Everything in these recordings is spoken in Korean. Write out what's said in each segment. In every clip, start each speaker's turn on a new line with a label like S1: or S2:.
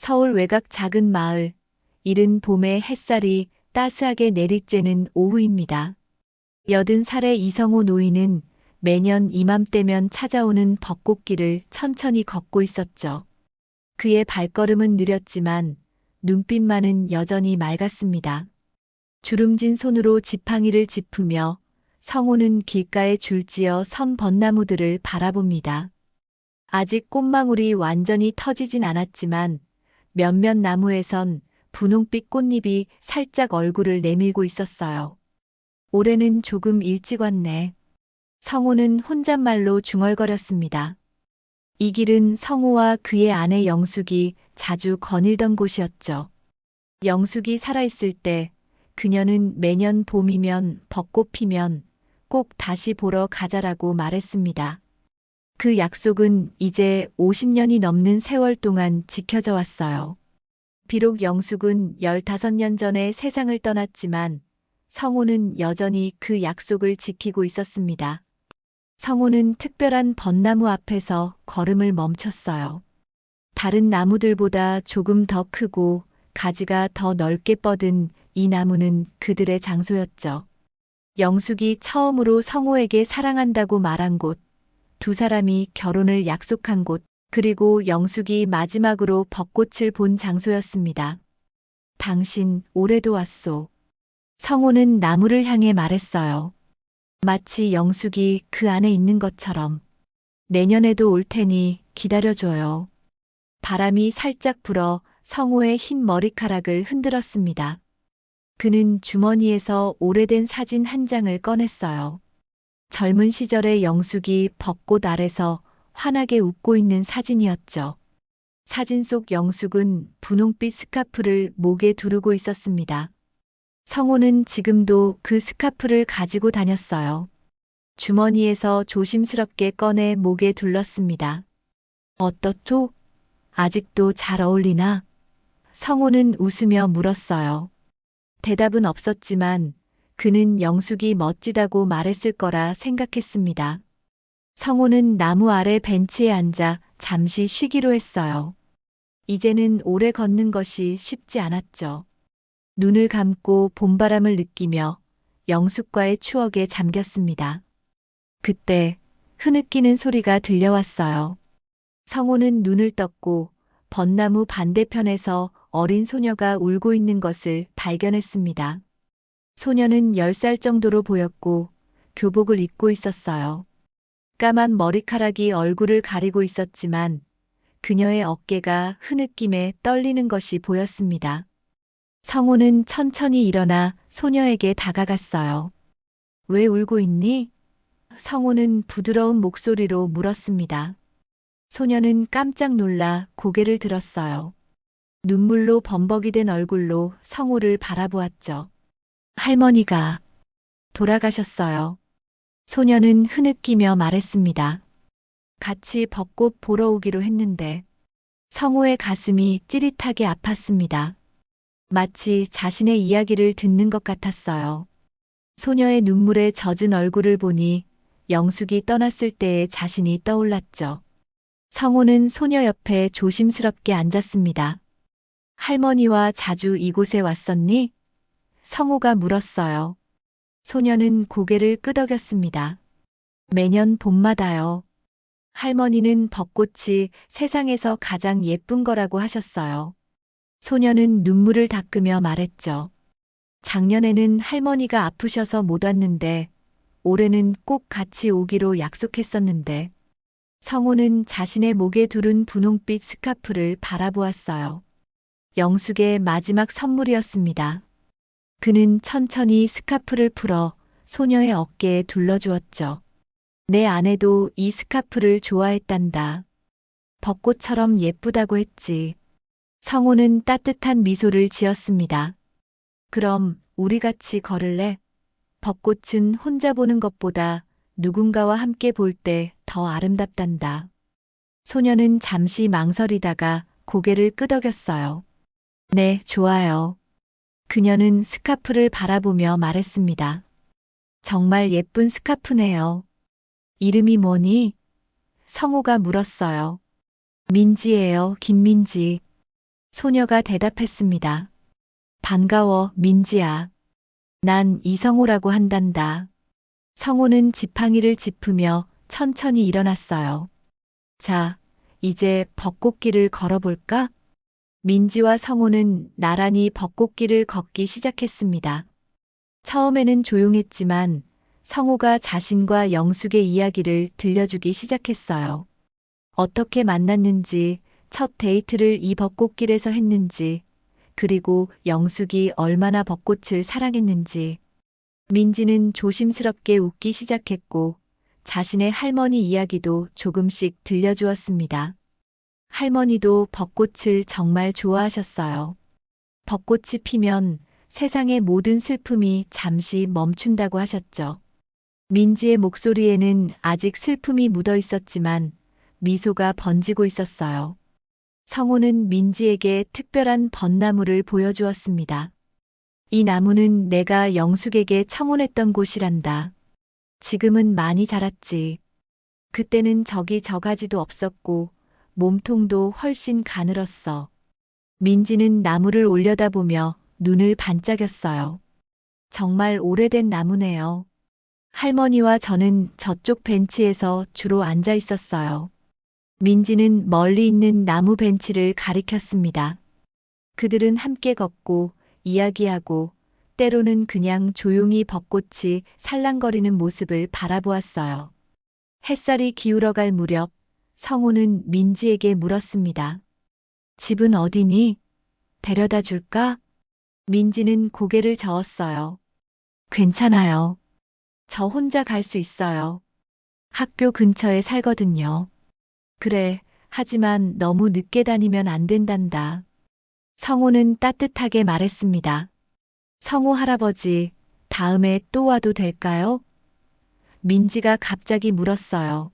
S1: 서울 외곽 작은 마을, 이른 봄의 햇살이 따스하게 내리쬐는 오후입니다. 80살의 이성호 노인은 매년 이맘때면 찾아오는 벚꽃길을 천천히 걷고 있었죠. 그의 발걸음은 느렸지만 눈빛만은 여전히 맑았습니다. 주름진 손으로 지팡이를 짚으며 성호는 길가에 줄지어 선 벚나무들을 바라봅니다. 아직 꽃망울이 완전히 터지진 않았지만 몇몇 나무에선 분홍빛 꽃잎이 살짝 얼굴을 내밀고 있었어요. 올해는 조금 일찍 왔네. 성호는 혼잣말로 중얼거렸습니다. 이 길은 성호와 그의 아내 영숙이 자주 거닐던 곳이었죠. 영숙이 살아있을 때 그녀는 매년 봄이면 벚꽃 피면 꼭 다시 보러 가자라고 말했습니다. 그 약속은 이제 50년이 넘는 세월 동안 지켜져 왔어요. 비록 영숙은 15년 전에 세상을 떠났지만 성호는 여전히 그 약속을 지키고 있었습니다. 성호는 특별한 벚나무 앞에서 걸음을 멈췄어요. 다른 나무들보다 조금 더 크고 가지가 더 넓게 뻗은 이 나무는 그들의 장소였죠. 영숙이 처음으로 성호에게 사랑한다고 말한 곳, 두 사람이 결혼을 약속한 곳, 그리고 영숙이 마지막으로 벚꽃을 본 장소였습니다. 당신 올해도 왔소. 성호는 나무를 향해 말했어요. 마치 영숙이 그 안에 있는 것처럼. 내년에도 올 테니 기다려줘요. 바람이 살짝 불어 성호의 흰 머리카락을 흔들었습니다. 그는 주머니에서 오래된 사진 한 장을 꺼냈어요. 젊은 시절의 영숙이 벚꽃 아래서 환하게 웃고 있는 사진이었죠. 사진 속 영숙은 분홍빛 스카프를 목에 두르고 있었습니다. 성호는 지금도 그 스카프를 가지고 다녔어요. 주머니에서 조심스럽게 꺼내 목에 둘렀습니다. 어떻소? 아직도 잘 어울리나? 성호는 웃으며 물었어요. 대답은 없었지만 그는 영숙이 멋지다고 말했을 거라 생각했습니다. 성호는 나무 아래 벤치에 앉아 잠시 쉬기로 했어요. 이제는 오래 걷는 것이 쉽지 않았죠. 눈을 감고 봄바람을 느끼며 영숙과의 추억에 잠겼습니다. 그때 흐느끼는 소리가 들려왔어요. 성호는 눈을 떴고 벚나무 반대편에서 어린 소녀가 울고 있는 것을 발견했습니다. 소녀는 10살 정도로 보였고 교복을 입고 있었어요. 까만 머리카락이 얼굴을 가리고 있었지만 그녀의 어깨가 흐느낌에 떨리는 것이 보였습니다. 성호는 천천히 일어나 소녀에게 다가갔어요. 왜 울고 있니? 성호는 부드러운 목소리로 물었습니다. 소녀는 깜짝 놀라 고개를 들었어요. 눈물로 범벅이 된 얼굴로 성호를 바라보았죠. 할머니가 돌아가셨어요. 소녀는 흐느끼며 말했습니다. 같이 벚꽃 보러 오기로 했는데 성호의 가슴이 찌릿하게 아팠습니다. 마치 자신의 이야기를 듣는 것 같았어요. 소녀의 눈물에 젖은 얼굴을 보니 영숙이 떠났을 때의 자신이 떠올랐죠. 성호는 소녀 옆에 조심스럽게 앉았습니다. 할머니와 자주 이곳에 왔었니? 성호가 물었어요. 소녀는 고개를 끄덕였습니다. 매년 봄마다요. 할머니는 벚꽃이 세상에서 가장 예쁜 거라고 하셨어요. 소녀는 눈물을 닦으며 말했죠. 작년에는 할머니가 아프셔서 못 왔는데 올해는 꼭 같이 오기로 약속했었는데 성호는 자신의 목에 두른 분홍빛 스카프를 바라보았어요. 영숙의 마지막 선물이었습니다. 그는 천천히 스카프를 풀어 소녀의 어깨에 둘러주었죠. 내 아내도 이 스카프를 좋아했단다. 벚꽃처럼 예쁘다고 했지. 성호는 따뜻한 미소를 지었습니다. 그럼 우리 같이 걸을래? 벚꽃은 혼자 보는 것보다 누군가와 함께 볼 때 더 아름답단다. 소녀는 잠시 망설이다가 고개를 끄덕였어요. 네, 좋아요. 그녀는 스카프를 바라보며 말했습니다. 정말 예쁜 스카프네요. 이름이 뭐니? 성호가 물었어요. 민지예요, 김민지. 소녀가 대답했습니다. 반가워, 민지야. 난 이성호라고 한단다. 성호는 지팡이를 짚으며 천천히 일어났어요. 자, 이제 벚꽃길을 걸어볼까? 민지와 성호는 나란히 벚꽃길을 걷기 시작했습니다. 처음에는 조용했지만 성호가 자신과 영숙의 이야기를 들려주기 시작했어요. 어떻게 만났는지, 첫 데이트를 이 벚꽃길에서 했는지, 그리고 영숙이 얼마나 벚꽃을 사랑했는지. 민지는 조심스럽게 웃기 시작했고 자신의 할머니 이야기도 조금씩 들려주었습니다. 할머니도 벚꽃을 정말 좋아하셨어요. 벚꽃이 피면 세상의 모든 슬픔이 잠시 멈춘다고 하셨죠. 민지의 목소리에는 아직 슬픔이 묻어 있었지만 미소가 번지고 있었어요. 성호는 민지에게 특별한 벚나무를 보여주었습니다. 이 나무는 내가 영숙에게 청혼했던 곳이란다. 지금은 많이 자랐지. 그때는 저기 저 가지도 없었고 몸통도 훨씬 가늘었어. 민지는 나무를 올려다보며 눈을 반짝였어요. 정말 오래된 나무네요. 할머니와 저는 저쪽 벤치에서 주로 앉아 있었어요. 민지는 멀리 있는 나무 벤치를 가리켰습니다. 그들은 함께 걷고 이야기하고 때로는 그냥 조용히 벚꽃이 살랑거리는 모습을 바라보았어요. 햇살이 기울어갈 무렵 성호는 민지에게 물었습니다. 집은 어디니? 데려다 줄까? 민지는 고개를 저었어요. 괜찮아요. 저 혼자 갈 수 있어요. 학교 근처에 살거든요. 그래, 하지만 너무 늦게 다니면 안 된단다. 성호는 따뜻하게 말했습니다. 성호 할아버지, 다음에 또 와도 될까요? 민지가 갑자기 물었어요.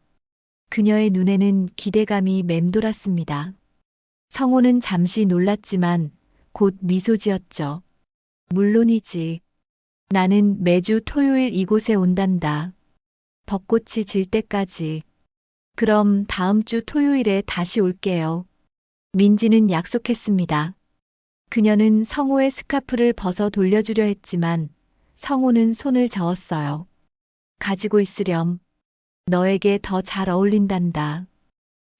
S1: 그녀의 눈에는 기대감이 맴돌았습니다. 성호는 잠시 놀랐지만 곧 미소 지었죠. 물론이지. 나는 매주 토요일 이곳에 온단다. 벚꽃이 질 때까지. 그럼 다음 주 토요일에 다시 올게요. 민지는 약속했습니다. 그녀는 성호의 스카프를 벗어 돌려주려 했지만 성호는 손을 저었어요. 가지고 있으렴. 너에게 더 잘 어울린단다.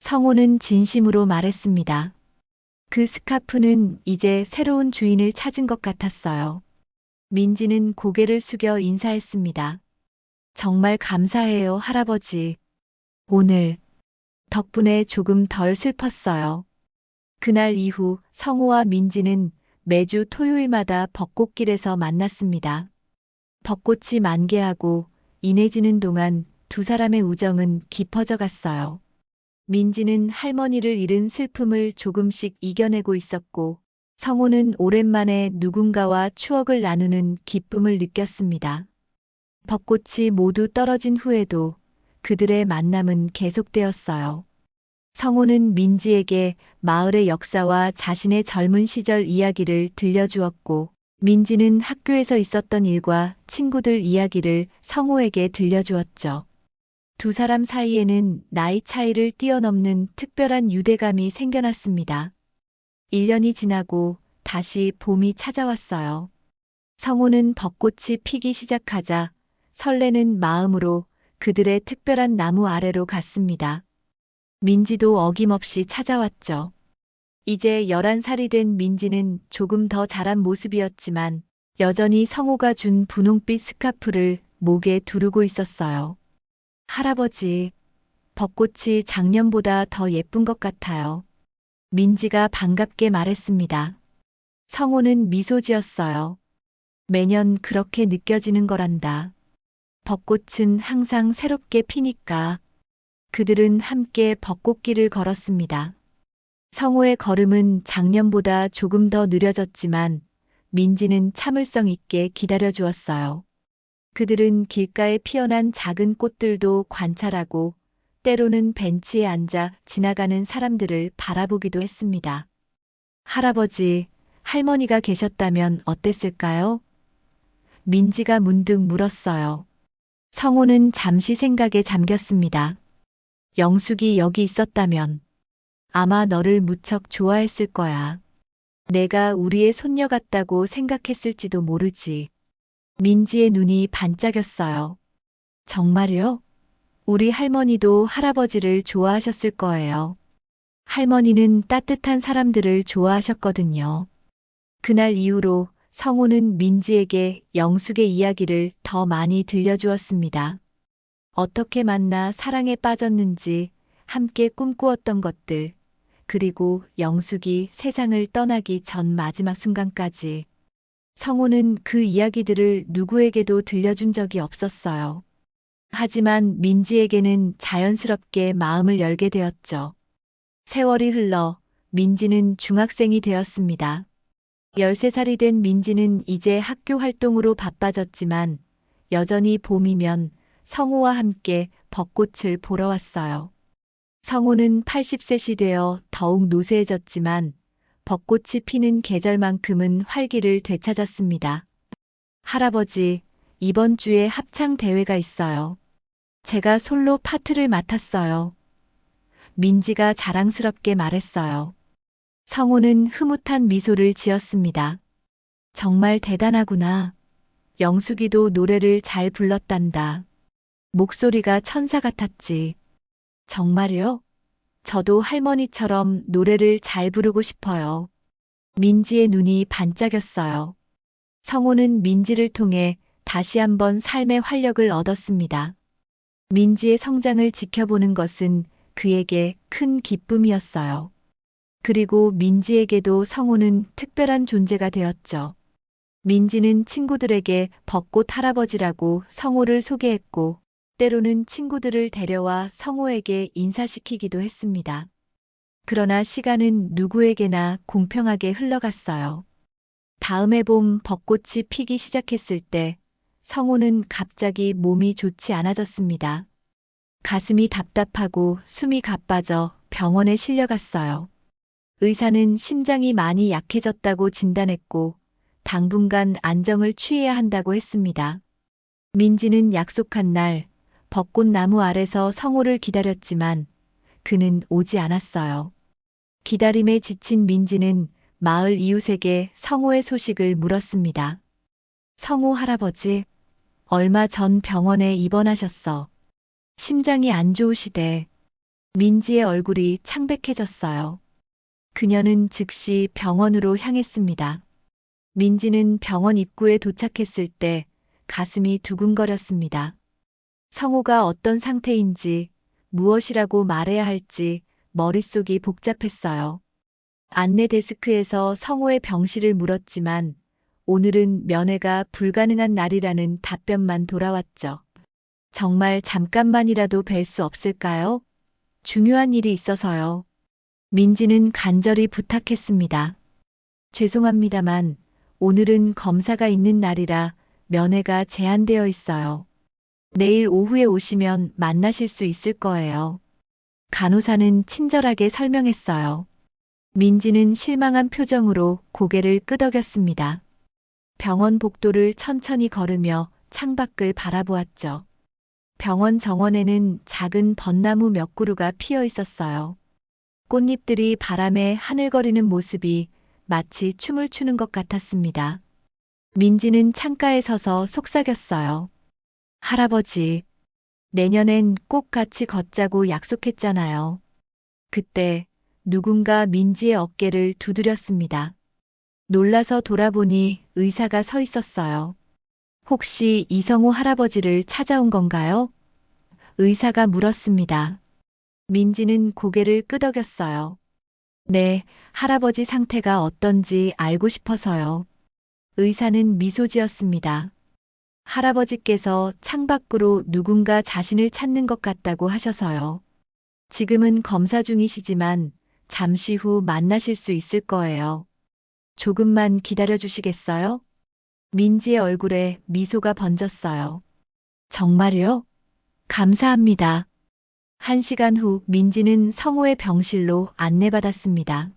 S1: 성호는 진심으로 말했습니다. 그 스카프는 이제 새로운 주인을 찾은 것 같았어요. 민지는 고개를 숙여 인사했습니다. 정말 감사해요, 할아버지. 오늘 덕분에 조금 덜 슬펐어요. 그날 이후 성호와 민지는 매주 토요일마다 벚꽃길에서 만났습니다. 벚꽃이 만개하고 인해지는 동안 두 사람의 우정은 깊어져 갔어요. 민지는 할머니를 잃은 슬픔을 조금씩 이겨내고 있었고 성호는 오랜만에 누군가와 추억을 나누는 기쁨을 느꼈습니다. 벚꽃이 모두 떨어진 후에도 그들의 만남은 계속되었어요. 성호는 민지에게 마을의 역사와 자신의 젊은 시절 이야기를 들려주었고, 민지는 학교에서 있었던 일과 친구들 이야기를 성호에게 들려주었죠. 두 사람 사이에는 나이 차이를 뛰어넘는 특별한 유대감이 생겨났습니다. 1년이 지나고 다시 봄이 찾아왔어요. 성호는 벚꽃이 피기 시작하자 설레는 마음으로 그들의 특별한 나무 아래로 갔습니다. 민지도 어김없이 찾아왔죠. 이제 11살이 된 민지는 조금 더 자란 모습이었지만 여전히 성호가 준 분홍빛 스카프를 목에 두르고 있었어요. 할아버지, 벚꽃이 작년보다 더 예쁜 것 같아요. 민지가 반갑게 말했습니다. 성호는 미소 지었어요. 매년 그렇게 느껴지는 거란다. 벚꽃은 항상 새롭게 피니까. 그들은 함께 벚꽃길을 걸었습니다. 성호의 걸음은 작년보다 조금 더 느려졌지만 민지는 참을성 있게 기다려 주었어요. 그들은 길가에 피어난 작은 꽃들도 관찰하고 때로는 벤치에 앉아 지나가는 사람들을 바라보기도 했습니다. 할아버지, 할머니가 계셨다면 어땠을까요? 민지가 문득 물었어요. 성호는 잠시 생각에 잠겼습니다. 영숙이 여기 있었다면 아마 너를 무척 좋아했을 거야. 내가 우리의 손녀 같다고 생각했을지도 모르지. 민지의 눈이 반짝였어요. 정말요? 우리 할머니도 할아버지를 좋아하셨을 거예요. 할머니는 따뜻한 사람들을 좋아하셨거든요. 그날 이후로 성우는 민지에게 영숙의 이야기를 더 많이 들려주었습니다. 어떻게 만나 사랑에 빠졌는지, 함께 꿈꾸었던 것들, 그리고 영숙이 세상을 떠나기 전 마지막 순간까지. 성우는 그 이야기들을 누구에게도 들려준 적이 없었어요. 하지만 민지에게는 자연스럽게 마음을 열게 되었죠. 세월이 흘러 민지는 중학생이 되었습니다. 13살이 된 민지는 이제 학교 활동으로 바빠졌지만 여전히 봄이면 성우와 함께 벚꽃을 보러 왔어요. 성우는 80셋이 되어 더욱 노쇠해졌지만 벚꽃이 피는 계절만큼은 활기를 되찾았습니다. 할아버지, 이번 주에 합창 대회가 있어요. 제가 솔로 파트를 맡았어요. 민지가 자랑스럽게 말했어요. 성우는 흐뭇한 미소를 지었습니다. 정말 대단하구나. 영숙이도 노래를 잘 불렀단다. 목소리가 천사 같았지. 정말요? 저도 할머니처럼 노래를 잘 부르고 싶어요. 민지의 눈이 반짝였어요. 성우는 민지를 통해 다시 한번 삶의 활력을 얻었습니다. 민지의 성장을 지켜보는 것은 그에게 큰 기쁨이었어요. 그리고 민지에게도 성우는 특별한 존재가 되었죠. 민지는 친구들에게 벚꽃 할아버지라고 성우를 소개했고, 때로는 친구들을 데려와 성우에게 인사시키기도 했습니다. 그러나 시간은 누구에게나 공평하게 흘러갔어요. 다음 해 봄 벚꽃이 피기 시작했을 때 성우는 갑자기 몸이 좋지 않아졌습니다. 가슴이 답답하고 숨이 가빠져 병원에 실려갔어요. 의사는 심장이 많이 약해졌다고 진단했고 당분간 안정을 취해야 한다고 했습니다. 민지는 약속한 날 벚꽃나무 아래서 성우를 기다렸지만 그는 오지 않았어요. 기다림에 지친 민지는 마을 이웃에게 성우의 소식을 물었습니다. 성우 할아버지, 얼마 전 병원에 입원하셨어. 심장이 안 좋으시대. 민지의 얼굴이 창백해졌어요. 그녀는 즉시 병원으로 향했습니다. 민지는 병원 입구에 도착했을 때 가슴이 두근거렸습니다. 성우가 어떤 상태인지, 무엇이라고 말해야 할지 머릿속이 복잡했어요. 안내 데스크에서 성우의 병실을 물었지만 오늘은 면회가 불가능한 날이라는 답변만 돌아왔죠. 정말 잠깐만이라도 뵐 수 없을까요? 중요한 일이 있어서요. 민지는 간절히 부탁했습니다. 죄송합니다만 오늘은 검사가 있는 날이라 면회가 제한되어 있어요. 내일 오후에 오시면 만나실 수 있을 거예요. 간호사는 친절하게 설명했어요. 민지는 실망한 표정으로 고개를 끄덕였습니다. 병원 복도를 천천히 걸으며 창밖을 바라보았죠. 병원 정원에는 작은 벚나무 몇 그루가 피어 있었어요. 꽃잎들이 바람에 하늘거리는 모습이 마치 춤을 추는 것 같았습니다. 민지는 창가에 서서 속삭였어요. 할아버지, 내년엔 꼭 같이 걷자고 약속했잖아요. 그때 누군가 민지의 어깨를 두드렸습니다. 놀라서 돌아보니 의사가 서 있었어요. 혹시 이성우 할아버지를 찾아온 건가요? 의사가 물었습니다. 민지는 고개를 끄덕였어요. 네, 할아버지 상태가 어떤지 알고 싶어서요. 의사는 미소 지었습니다. 할아버지께서 창밖으로 누군가 자신을 찾는 것 같다고 하셔서요. 지금은 검사 중이시지만 잠시 후 만나실 수 있을 거예요. 조금만 기다려 주시겠어요? 민지의 얼굴에 미소가 번졌어요. 정말요? 감사합니다. 1시간 후 민지는 성우의 병실로 안내받았습니다.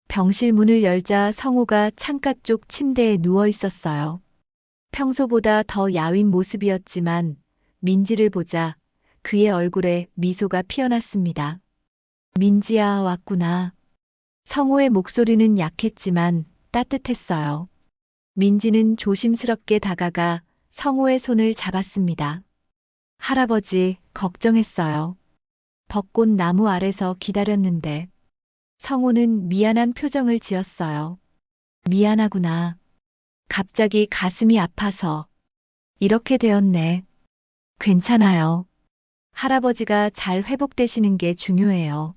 S1: 병실 문을 열자 성우가 창가 쪽 침대에 누워 있었어요. 평소보다 더 야윈 모습이었지만 민지를 보자 그의 얼굴에 미소가 피어났습니다. 민지야, 왔구나. 성호의 목소리는 약했지만 따뜻했어요. 민지는 조심스럽게 다가가 성호의 손을 잡았습니다. 할아버지, 걱정했어요. 벚꽃 나무 아래서 기다렸는데. 성호는 미안한 표정을 지었어요. 미안하구나. 갑자기 가슴이 아파서. 이렇게 되었네. 괜찮아요. 할아버지가 잘 회복되시는 게 중요해요.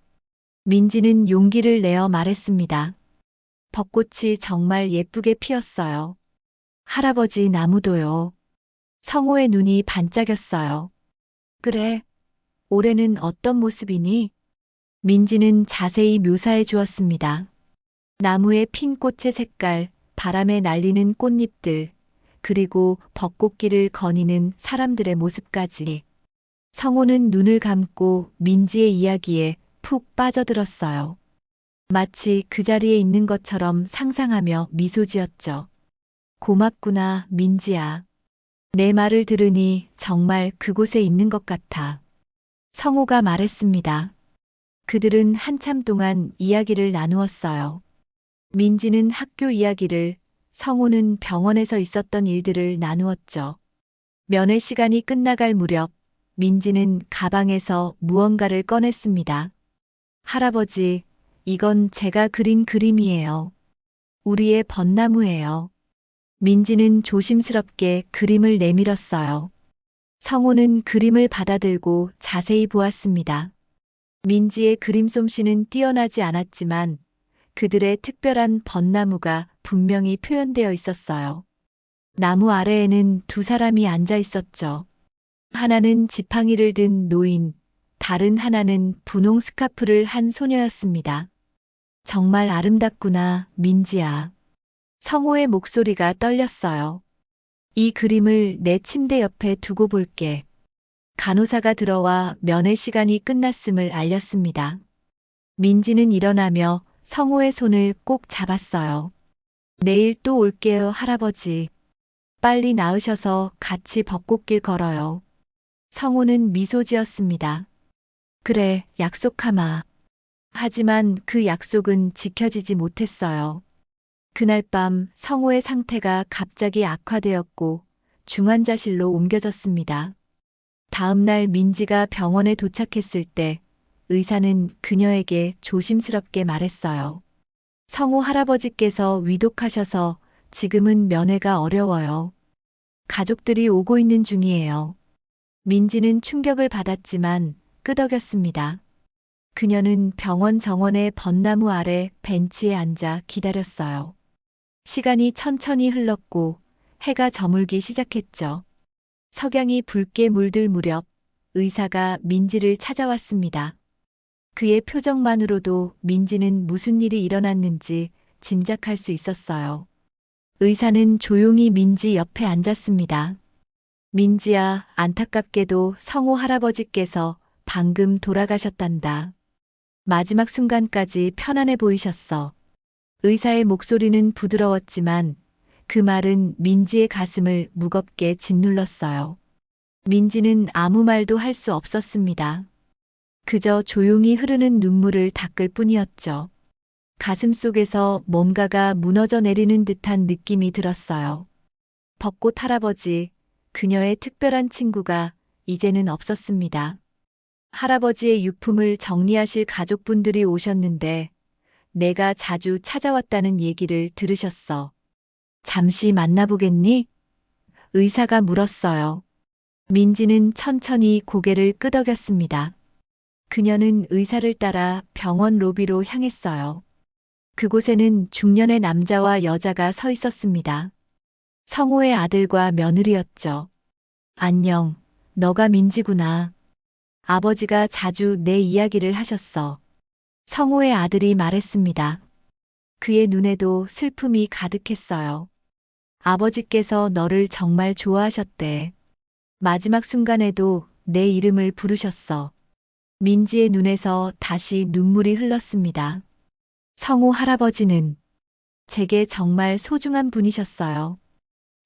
S1: 민지는 용기를 내어 말했습니다. 벚꽃이 정말 예쁘게 피었어요. 할아버지 나무도요. 성호의 눈이 반짝였어요. 그래. 올해는 어떤 모습이니? 민지는 자세히 묘사해 주었습니다. 나무의 핀 꽃의 색깔, 바람에 날리는 꽃잎들, 그리고 벚꽃길을 거니는 사람들의 모습까지. 성호는 눈을 감고 민지의 이야기에 푹 빠져들었어요. 마치 그 자리에 있는 것처럼 상상하며 미소 지었죠. 고맙구나, 민지야. 내 말을 들으니 정말 그곳에 있는 것 같아. 성호가 말했습니다. 그들은 한참 동안 이야기를 나누었어요. 민지는 학교 이야기를, 성호는 병원에서 있었던 일들을 나누었죠. 면회 시간이 끝나갈 무렵, 민지는 가방에서 무언가를 꺼냈습니다. 할아버지, 이건 제가 그린 그림이에요. 우리의 벚나무예요. 민지는 조심스럽게 그림을 내밀었어요. 성호는 그림을 받아들고 자세히 보았습니다. 민지의 그림 솜씨는 뛰어나지 않았지만 그들의 특별한 벚나무가 분명히 표현되어 있었어요. 나무 아래에는 두 사람이 앉아 있었죠. 하나는 지팡이를 든 노인, 다른 하나는 분홍 스카프를 한 소녀였습니다. 정말 아름답구나, 민지야. 성호의 목소리가 떨렸어요. 이 그림을 내 침대 옆에 두고 볼게. 간호사가 들어와 면회 시간이 끝났음을 알렸습니다. 민지는 일어나며 성호의 손을 꼭 잡았어요. 내일 또 올게요, 할아버지. 빨리 나으셔서 같이 벚꽃길 걸어요. 성호는 미소 지었습니다. 그래, 약속하마. 하지만 그 약속은 지켜지지 못했어요. 그날 밤 성호의 상태가 갑자기 악화되었고 중환자실로 옮겨졌습니다. 다음 날 민지가 병원에 도착했을 때 의사는 그녀에게 조심스럽게 말했어요. 성호 할아버지께서 위독하셔서 지금은 면회가 어려워요. 가족들이 오고 있는 중이에요. 민지는 충격을 받았지만 끄덕였습니다. 그녀는 병원 정원의 벚나무 아래 벤치에 앉아 기다렸어요. 시간이 천천히 흘렀고 해가 저물기 시작했죠. 석양이 붉게 물들 무렵 의사가 민지를 찾아왔습니다. 그의 표정만으로도 민지는 무슨 일이 일어났는지 짐작할 수 있었어요. 의사는 조용히 민지 옆에 앉았습니다. 민지야, 안타깝게도 성호 할아버지께서 방금 돌아가셨단다. 마지막 순간까지 편안해 보이셨어. 의사의 목소리는 부드러웠지만 그 말은 민지의 가슴을 무겁게 짓눌렀어요. 민지는 아무 말도 할 수 없었습니다. 그저 조용히 흐르는 눈물을 닦을 뿐이었죠. 가슴 속에서 뭔가가 무너져 내리는 듯한 느낌이 들었어요. 벚꽃 할아버지, 그녀의 특별한 친구가 이제는 없었습니다. 할아버지의 유품을 정리하실 가족분들이 오셨는데 내가 자주 찾아왔다는 얘기를 들으셨어. 잠시 만나보겠니? 의사가 물었어요. 민지는 천천히 고개를 끄덕였습니다. 그녀는 의사를 따라 병원 로비로 향했어요. 그곳에는 중년의 남자와 여자가 서 있었습니다. 성호의 아들과 며느리였죠. 안녕, 너가 민지구나. 아버지가 자주 내 이야기를 하셨어. 성호의 아들이 말했습니다. 그의 눈에도 슬픔이 가득했어요. 아버지께서 너를 정말 좋아하셨대. 마지막 순간에도 내 이름을 부르셨어. 민지의 눈에서 다시 눈물이 흘렀습니다. 성호 할아버지는 제게 정말 소중한 분이셨어요.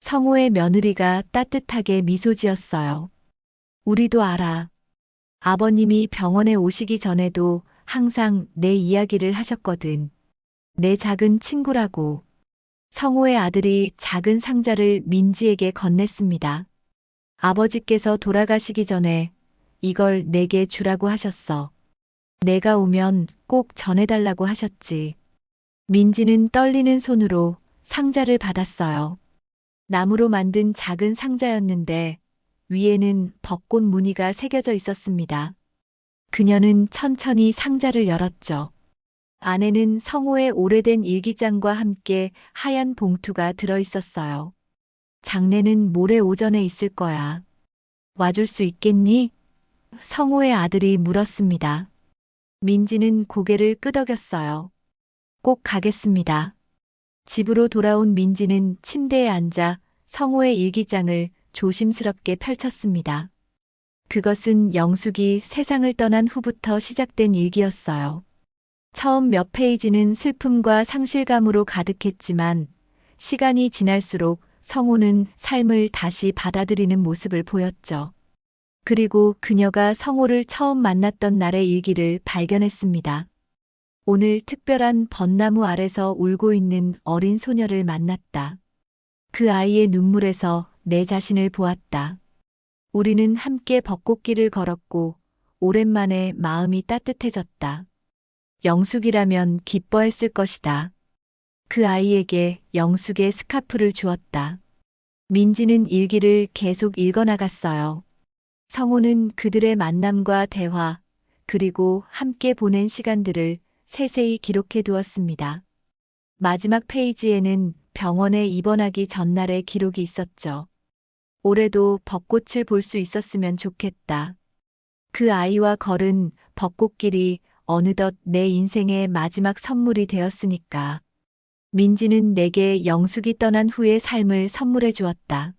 S1: 성호의 며느리가 따뜻하게 미소 지었어요. 우리도 알아. 아버님이 병원에 오시기 전에도 항상 내 이야기를 하셨거든. 내 작은 친구라고. 성호의 아들이 작은 상자를 민지에게 건넸습니다. 아버지께서 돌아가시기 전에 이걸 내게 주라고 하셨어. 내가 오면 꼭 전해달라고 하셨지. 민지는 떨리는 손으로 상자를 받았어요. 나무로 만든 작은 상자였는데 위에는 벚꽃 무늬가 새겨져 있었습니다. 그녀는 천천히 상자를 열었죠. 안에는 성호의 오래된 일기장과 함께 하얀 봉투가 들어 있었어요. 장례는 모레 오전에 있을 거야. 와줄 수 있겠니? 성호의 아들이 물었습니다. 민지는 고개를 끄덕였어요. 꼭 가겠습니다. 집으로 돌아온 민지는 침대에 앉아 성호의 일기장을 조심스럽게 펼쳤습니다. 그것은 영숙이 세상을 떠난 후부터 시작된 일기였어요. 처음 몇 페이지는 슬픔과 상실감으로 가득했지만 시간이 지날수록 성호는 삶을 다시 받아들이는 모습을 보였죠. 그리고 그녀가 성호를 처음 만났던 날의 일기를 발견했습니다. 오늘 특별한 벚나무 아래서 울고 있는 어린 소녀를 만났다. 그 아이의 눈물에서 내 자신을 보았다. 우리는 함께 벚꽃길을 걸었고 오랜만에 마음이 따뜻해졌다. 영숙이라면 기뻐했을 것이다. 그 아이에게 영숙의 스카프를 주었다. 민지는 일기를 계속 읽어나갔어요. 성호는 그들의 만남과 대화, 그리고 함께 보낸 시간들을 세세히 기록해 두었습니다. 마지막 페이지에는 병원에 입원하기 전날의 기록이 있었죠. 올해도 벚꽃을 볼 수 있었으면 좋겠다. 그 아이와 걸은 벚꽃길이 어느덧 내 인생의 마지막 선물이 되었으니까. 민지는 내게 영숙이 떠난 후의 삶을 선물해 주었다.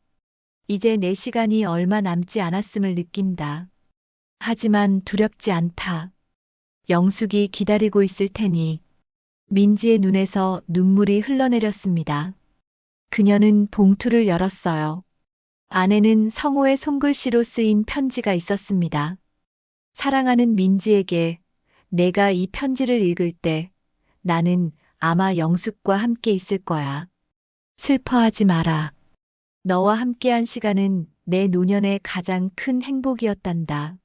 S1: 이제 내 시간이 얼마 남지 않았음을 느낀다. 하지만 두렵지 않다. 영숙이 기다리고 있을 테니. 민지의 눈에서 눈물이 흘러내렸습니다. 그녀는 봉투를 열었어요. 안에는 성호의 손글씨로 쓰인 편지가 있었습니다. 사랑하는 민지에게 내가 이 편지를 읽을 때 나는 아마 영숙과 함께 있을 거야. 슬퍼하지 마라. 너와 함께한 시간은 내 노년의 가장 큰 행복이었단다.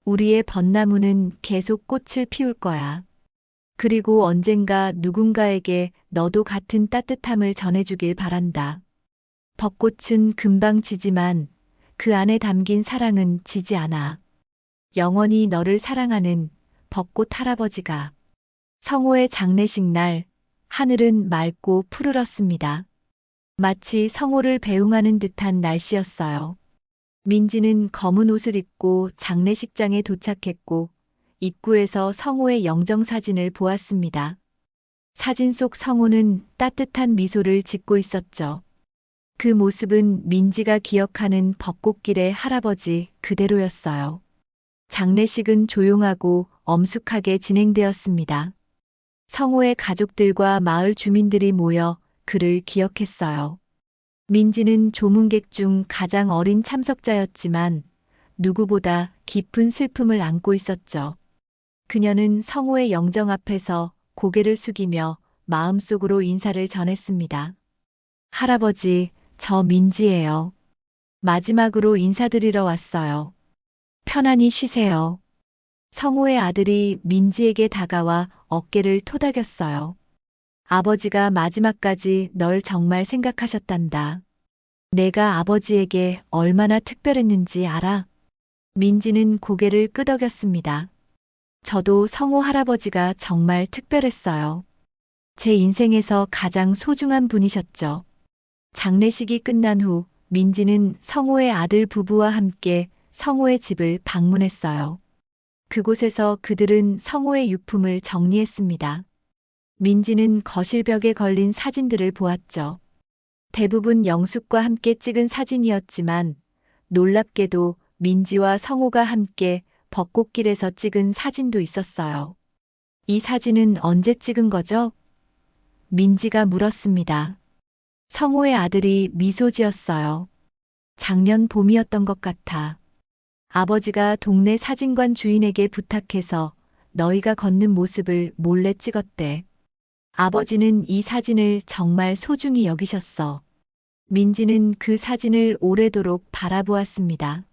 S1: 우리의 벚나무는 계속 꽃을 피울 거야. 그리고 언젠가 누군가에게 너도 같은 따뜻함을 전해주길 바란다. 벚꽃은 금방 지지만 그 안에 담긴 사랑은 지지 않아. 영원히 너를 사랑하는 벚꽃 할아버지가. 성호의 장례식 날, 하늘은 맑고 푸르렀습니다. 마치 성호를 배웅하는 듯한 날씨였어요. 민지는 검은 옷을 입고 장례식장에 도착했고, 입구에서 성호의 영정사진을 보았습니다. 사진 속 성호는 따뜻한 미소를 짓고 있었죠. 그 모습은 민지가 기억하는 벚꽃길의 할아버지 그대로였어요. 장례식은 조용하고 엄숙하게 진행되었습니다. 성호의 가족들과 마을 주민들이 모여 그를 기억했어요. 민지는 조문객 중 가장 어린 참석자였지만 누구보다 깊은 슬픔을 안고 있었죠. 그녀는 성호의 영정 앞에서 고개를 숙이며 마음속으로 인사를 전했습니다. 할아버지, 저 민지예요. 마지막으로 인사드리러 왔어요. 편안히 쉬세요. 성호의 아들이 민지에게 다가와 어깨를 토닥였어요. 아버지가 마지막까지 널 정말 생각하셨단다. 내가 아버지에게 얼마나 특별했는지 알아? 민지는 고개를 끄덕였습니다. 저도 성호 할아버지가 정말 특별했어요. 제 인생에서 가장 소중한 분이셨죠. 장례식이 끝난 후 민지는 성호의 아들 부부와 함께 성호의 집을 방문했어요. 그곳에서 그들은 성호의 유품을 정리했습니다. 민지는 거실벽에 걸린 사진들을 보았죠. 대부분 영숙과 함께 찍은 사진이었지만 놀랍게도 민지와 성호가 함께 벚꽃길에서 찍은 사진도 있었어요. 이 사진은 언제 찍은 거죠? 민지가 물었습니다. 성호의 아들이 미소 지었어요. 작년 봄이었던 것 같아. 아버지가 동네 사진관 주인에게 부탁해서 너희가 걷는 모습을 몰래 찍었대. 아버지는 이 사진을 정말 소중히 여기셨어. 민지는 그 사진을 오래도록 바라보았습니다.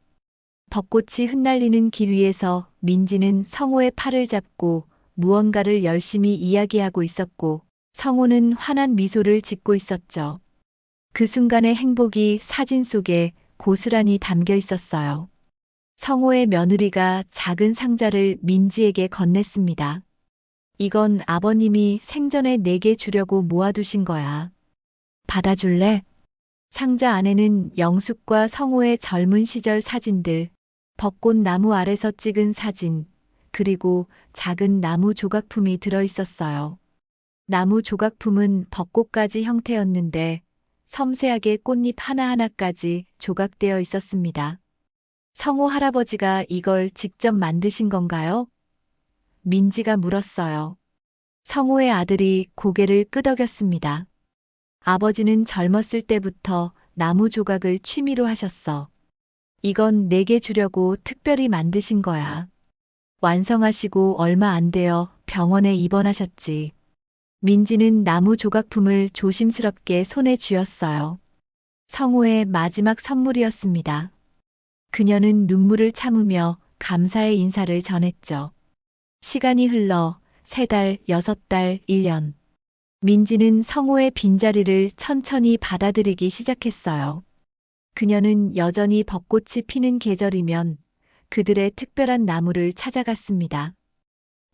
S1: 벚꽃이 흩날리는 길 위에서 민지는 성호의 팔을 잡고 무언가를 열심히 이야기하고 있었고, 성호는 환한 미소를 짓고 있었죠. 그 순간의 행복이 사진 속에 고스란히 담겨 있었어요. 성호의 며느리가 작은 상자를 민지에게 건넸습니다. 이건 아버님이 생전에 내게 주려고 모아두신 거야. 받아줄래? 상자 안에는 영숙과 성호의 젊은 시절 사진들, 벚꽃 나무 아래서 찍은 사진, 그리고 작은 나무 조각품이 들어 있었어요. 나무 조각품은 벚꽃가지 형태였는데 섬세하게 꽃잎 하나하나까지 조각되어 있었습니다. 성호 할아버지가 이걸 직접 만드신 건가요? 민지가 물었어요. 성호의 아들이 고개를 끄덕였습니다. 아버지는 젊었을 때부터 나무 조각을 취미로 하셨어. 이건 내게 주려고 특별히 만드신 거야. 완성하시고 얼마 안 되어 병원에 입원하셨지. 민지는 나무 조각품을 조심스럽게 손에 쥐었어요. 성호의 마지막 선물이었습니다. 그녀는 눈물을 참으며 감사의 인사를 전했죠. 시간이 흘러 3달, 6달, 1년. 민지는 성호의 빈자리를 천천히 받아들이기 시작했어요. 그녀는 여전히 벚꽃이 피는 계절이면 그들의 특별한 나무를 찾아갔습니다.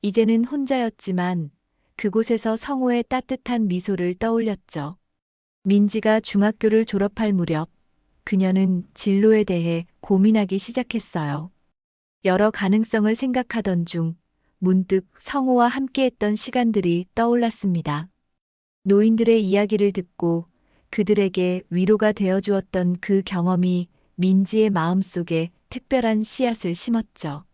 S1: 이제는 혼자였지만 그곳에서 성호의 따뜻한 미소를 떠올렸죠. 민지가 중학교를 졸업할 무렵 그녀는 진로에 대해 고민하기 시작했어요. 여러 가능성을 생각하던 중 문득 성호와 함께했던 시간들이 떠올랐습니다. 노인들의 이야기를 듣고 그들에게 위로가 되어 주었던 그 경험이 민지의 마음속에 특별한 씨앗을 심었죠.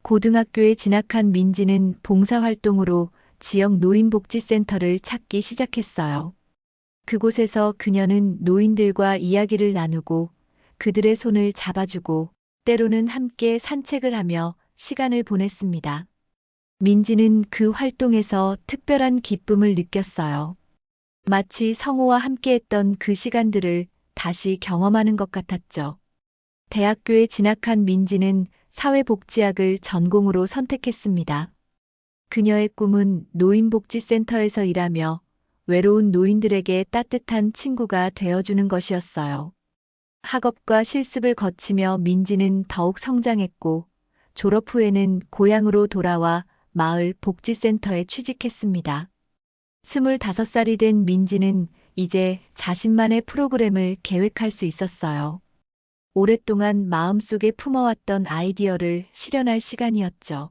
S1: 고등학교에 진학한 민지는 봉사활동으로 지역 노인복지센터를 찾기 시작했어요. 그곳에서 그녀는 노인들과 이야기를 나누고 그들의 손을 잡아주고 때로는 함께 산책을 하며 시간을 보냈습니다. 민지는 그 활동에서 특별한 기쁨을 느꼈어요. 마치 성호와 함께했던 그 시간들을 다시 경험하는 것 같았죠. 대학교에 진학한 민지는 사회복지학을 전공으로 선택했습니다. 그녀의 꿈은 노인복지센터에서 일하며 외로운 노인들에게 따뜻한 친구가 되어주는 것이었어요. 학업과 실습을 거치며 민지는 더욱 성장했고 졸업 후에는 고향으로 돌아와 마을 복지센터에 취직했습니다. 25살이 된 민지는 이제 자신만의 프로그램을 계획할 수 있었어요. 오랫동안 마음속에 품어왔던 아이디어를 실현할 시간이었죠.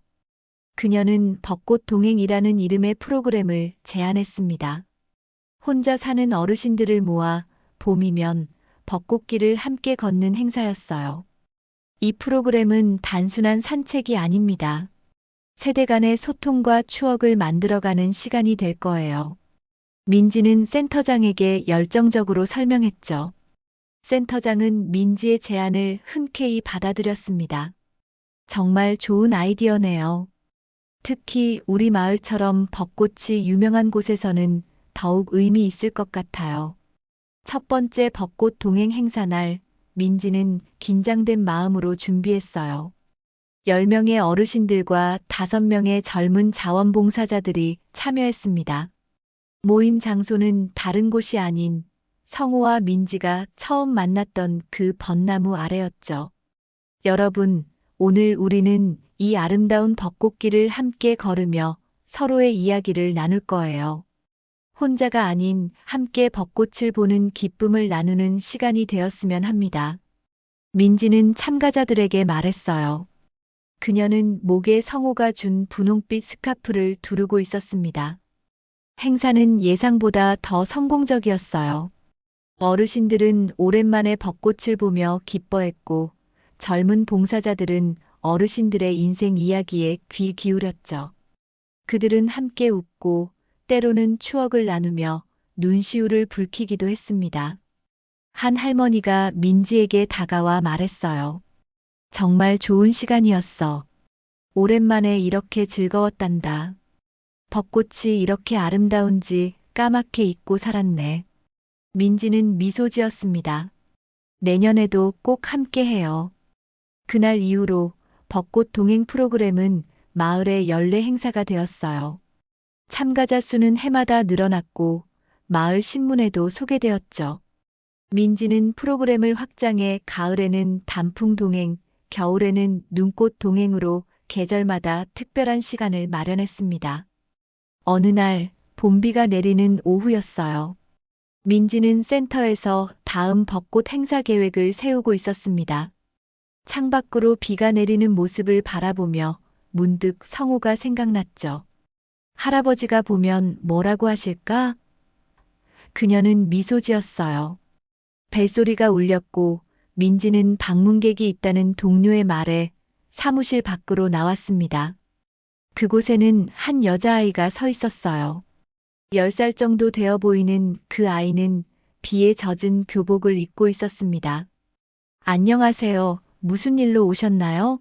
S1: 그녀는 벚꽃 동행이라는 이름의 프로그램을 제안했습니다. 혼자 사는 어르신들을 모아 봄이면 벚꽃길을 함께 걷는 행사였어요. 이 프로그램은 단순한 산책이 아닙니다. 세대 간의 소통과 추억을 만들어가는 시간이 될 거예요. 민지는 센터장에게 열정적으로 설명했죠. 센터장은 민지의 제안을 흔쾌히 받아들였습니다. 정말 좋은 아이디어네요. 특히 우리 마을처럼 벚꽃이 유명한 곳에서는 더욱 의미 있을 것 같아요. 첫 번째 벚꽃 동행 행사 날, 민지는 긴장된 마음으로 준비했어요. 10명의 어르신들과 5명의 젊은 자원봉사자들이 참여했습니다. 모임 장소는 다른 곳이 아닌 성호와 민지가 처음 만났던 그 벚나무 아래였죠. 여러분, 오늘 우리는 이 아름다운 벚꽃길을 함께 걸으며 서로의 이야기를 나눌 거예요. 혼자가 아닌 함께 벚꽃을 보는 기쁨을 나누는 시간이 되었으면 합니다. 민지는 참가자들에게 말했어요. 그녀는 목에 성호가 준 분홍빛 스카프를 두르고 있었습니다. 행사는 예상보다 더 성공적이었어요. 어르신들은 오랜만에 벚꽃을 보며 기뻐했고 젊은 봉사자들은 어르신들의 인생 이야기에 귀 기울였죠. 그들은 함께 웃고 때로는 추억을 나누며 눈시울을 붉히기도 했습니다. 한 할머니가 민지에게 다가와 말했어요. 정말 좋은 시간이었어. 오랜만에 이렇게 즐거웠단다. 벚꽃이 이렇게 아름다운지 까맣게 잊고 살았네. 민지는 미소 지었습니다. 내년에도 꼭 함께 해요. 그날 이후로 벚꽃 동행 프로그램은 마을의 연례 행사가 되었어요. 참가자 수는 해마다 늘어났고 마을 신문에도 소개되었죠. 민지는 프로그램을 확장해 가을에는 단풍 동행, 겨울에는 눈꽃 동행으로 계절마다 특별한 시간을 마련했습니다. 어느 날 봄비가 내리는 오후였어요. 민지는 센터에서 다음 벚꽃 행사 계획을 세우고 있었습니다. 창밖으로 비가 내리는 모습을 바라보며 문득 성우가 생각났죠. 할아버지가 보면 뭐라고 하실까? 그녀는 미소 지었어요. 벨소리가 울렸고 민지는 방문객이 있다는 동료의 말에 사무실 밖으로 나왔습니다. 그곳에는 한 여자아이가 서 있었어요. 10살 정도 되어 보이는 그 아이는 비에 젖은 교복을 입고 있었습니다. 안녕하세요. 무슨 일로 오셨나요?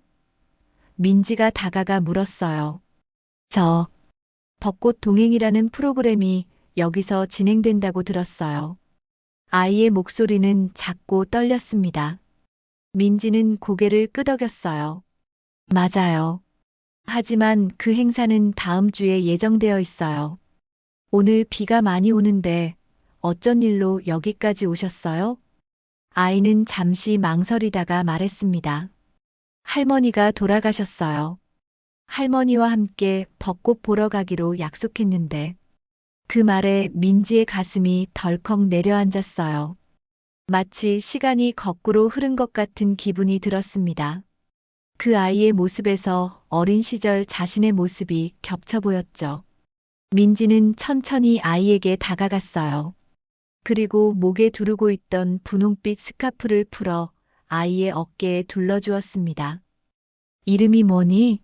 S1: 민지가 다가가 물었어요. 저 벚꽃 동행이라는 프로그램이 여기서 진행된다고 들었어요. 아이의 목소리는 작고 떨렸습니다. 민지는 고개를 끄덕였어요. 맞아요. 하지만 그 행사는 다음 주에 예정되어 있어요. 오늘 비가 많이 오는데 어쩐 일로 여기까지 오셨어요? 아이는 잠시 망설이다가 말했습니다. 할머니가 돌아가셨어요. 할머니와 함께 벚꽃 보러 가기로 약속했는데 그 말에 민지의 가슴이 덜컥 내려앉았어요. 마치 시간이 거꾸로 흐른 것 같은 기분이 들었습니다. 그 아이의 모습에서 어린 시절 자신의 모습이 겹쳐 보였죠. 민지는 천천히 아이에게 다가갔어요. 그리고 목에 두르고 있던 분홍빛 스카프를 풀어 아이의 어깨에 둘러주었습니다. 이름이 뭐니?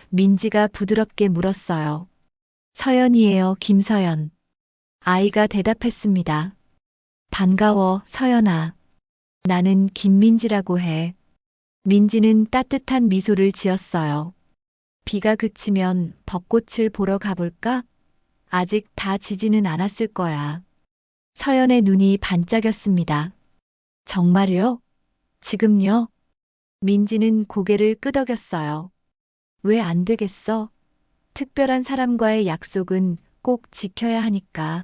S1: 민지가 부드럽게 물었어요. 서연이에요, 김서연. 아이가 대답했습니다. 반가워, 서연아. 나는 김민지라고 해. 민지는 따뜻한 미소를 지었어요. 비가 그치면 벚꽃을 보러 가볼까? 아직 다 지지는 않았을 거야. 서연의 눈이 반짝였습니다. 정말요? 지금요? 민지는 고개를 끄덕였어요. 왜 안 되겠어? 특별한 사람과의 약속은 꼭 지켜야 하니까.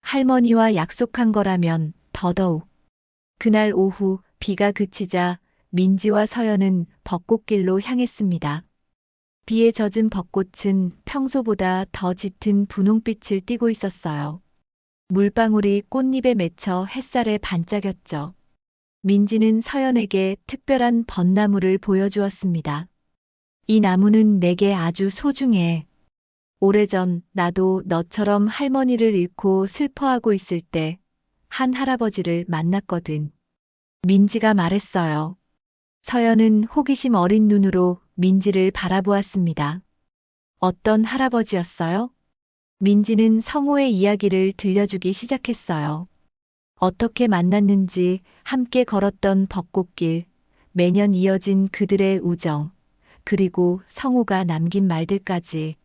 S1: 할머니와 약속한 거라면 더더욱. 그날 오후 비가 그치자 민지와 서연은 벚꽃길로 향했습니다. 비에 젖은 벚꽃은 평소보다 더 짙은 분홍빛을 띠고 있었어요. 물방울이 꽃잎에 맺혀 햇살에 반짝였죠. 민지는 서연에게 특별한 벚나무를 보여주었습니다. 이 나무는 내게 아주 소중해. 오래전 나도 너처럼 할머니를 잃고 슬퍼하고 있을 때 한 할아버지를 만났거든. 민지가 말했어요. 서연은 호기심 어린 눈으로 민지를 바라보았습니다. 어떤 할아버지였어요? 민지는 성호의 이야기를 들려주기 시작했어요. 어떻게 만났는지, 함께 걸었던 벚꽃길, 매년 이어진 그들의 우정, 그리고 성호가 남긴 말들까지.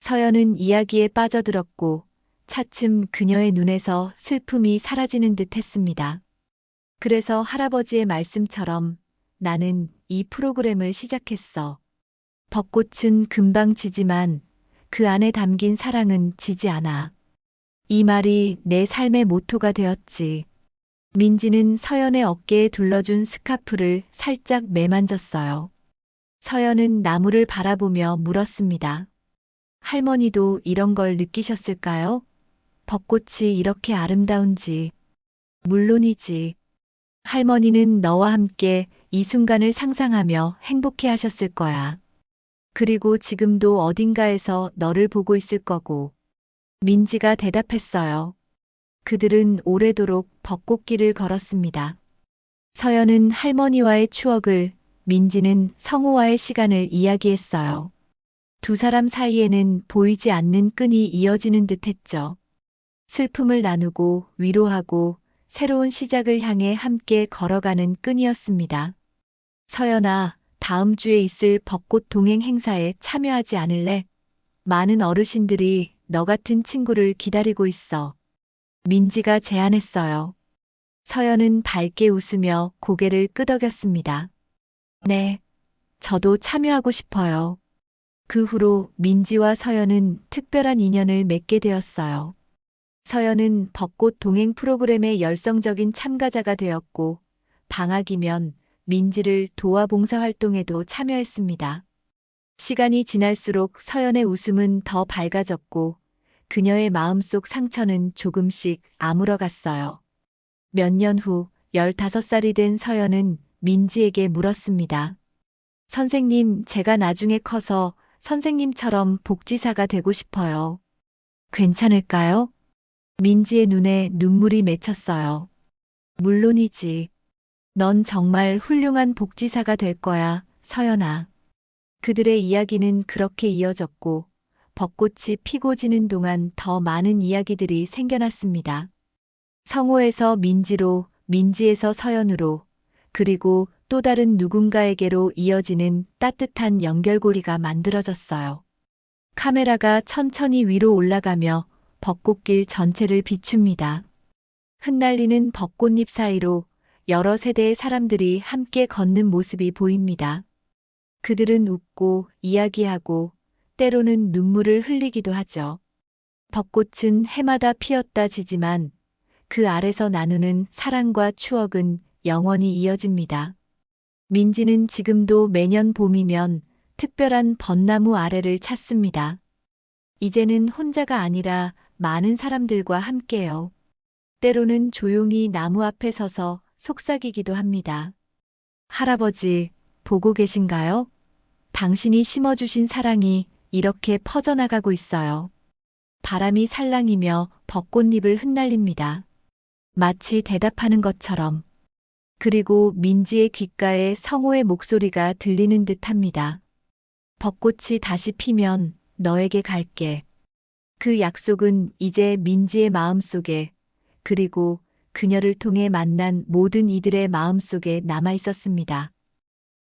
S1: 서연은 이야기에 빠져들었고 차츰 그녀의 눈에서 슬픔이 사라지는 듯 했습니다. 그래서 할아버지의 말씀처럼 나는 이 프로그램을 시작했어. 벚꽃은 금방 지지만 그 안에 담긴 사랑은 지지 않아. 이 말이 내 삶의 모토가 되었지. 민지는 서연의 어깨에 둘러준 스카프를 살짝 매만졌어요. 서연은 나무를 바라보며 물었습니다. 할머니도 이런 걸 느끼셨을까요? 벚꽃이 이렇게 아름다운지. 물론이지. 할머니는 너와 함께 이 순간을 상상하며 행복해 하셨을 거야. 그리고 지금도 어딘가에서 너를 보고 있을 거고. 민지가 대답했어요. 그들은 오래도록 벚꽃길을 걸었습니다. 서연은 할머니와의 추억을, 민지는 성우와의 시간을 이야기했어요. 두 사람 사이에는 보이지 않는 끈이 이어지는 듯 했죠. 슬픔을 나누고 위로하고 새로운 시작을 향해 함께 걸어가는 끈이었습니다. 서연아, 다음 주에 있을 벚꽃 동행 행사에 참여하지 않을래? 많은 어르신들이 너 같은 친구를 기다리고 있어. 민지가 제안했어요. 서연은 밝게 웃으며 고개를 끄덕였습니다. 네, 저도 참여하고 싶어요. 그 후로 민지와 서연은 특별한 인연을 맺게 되었어요. 서연은 벚꽃 동행 프로그램의 열성적인 참가자가 되었고, 방학이면 민지를 도와 봉사활동에도 참여했습니다. 시간이 지날수록 서연의 웃음은 더 밝아졌고, 그녀의 마음속 상처는 조금씩 아물어갔어요. 몇 년 후 15살이 된 서연은 민지에게 물었습니다. 선생님, 제가 나중에 커서 선생님처럼 복지사가 되고 싶어요. 괜찮을까요? 민지의 눈에 눈물이 맺혔어요. 물론이지. 넌 정말 훌륭한 복지사가 될 거야, 서연아. 그들의 이야기는 그렇게 이어졌고, 벚꽃이 피고 지는 동안 더 많은 이야기들이 생겨났습니다. 성호에서 민지로, 민지에서 서연으로, 그리고 또 다른 누군가에게로 이어지는 따뜻한 연결고리가 만들어졌어요. 카메라가 천천히 위로 올라가며 벚꽃길 전체를 비춥니다. 흩날리는 벚꽃잎 사이로 여러 세대의 사람들이 함께 걷는 모습이 보입니다. 그들은 웃고 이야기하고 때로는 눈물을 흘리기도 하죠. 벚꽃은 해마다 피었다 지지만 그 아래서 나누는 사랑과 추억은 영원히 이어집니다. 민지는 지금도 매년 봄이면 특별한 벚나무 아래를 찾습니다. 이제는 혼자가 아니라 많은 사람들과 함께요. 때로는 조용히 나무 앞에 서서 속삭이기도 합니다. 할아버지, 보고 계신가요? 당신이 심어주신 사랑이 이렇게 퍼져나가고 있어요. 바람이 살랑이며 벚꽃잎을 흩날립니다. 마치 대답하는 것처럼. 그리고 민지의 귓가에 성호의 목소리가 들리는 듯 합니다. 벚꽃이 다시 피면 너에게 갈게. 그 약속은 이제 민지의 마음속에, 그리고 그녀를 통해 만난 모든 이들의 마음속에 남아 있었습니다.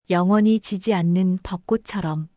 S1: 영원히 지지 않는 벚꽃처럼.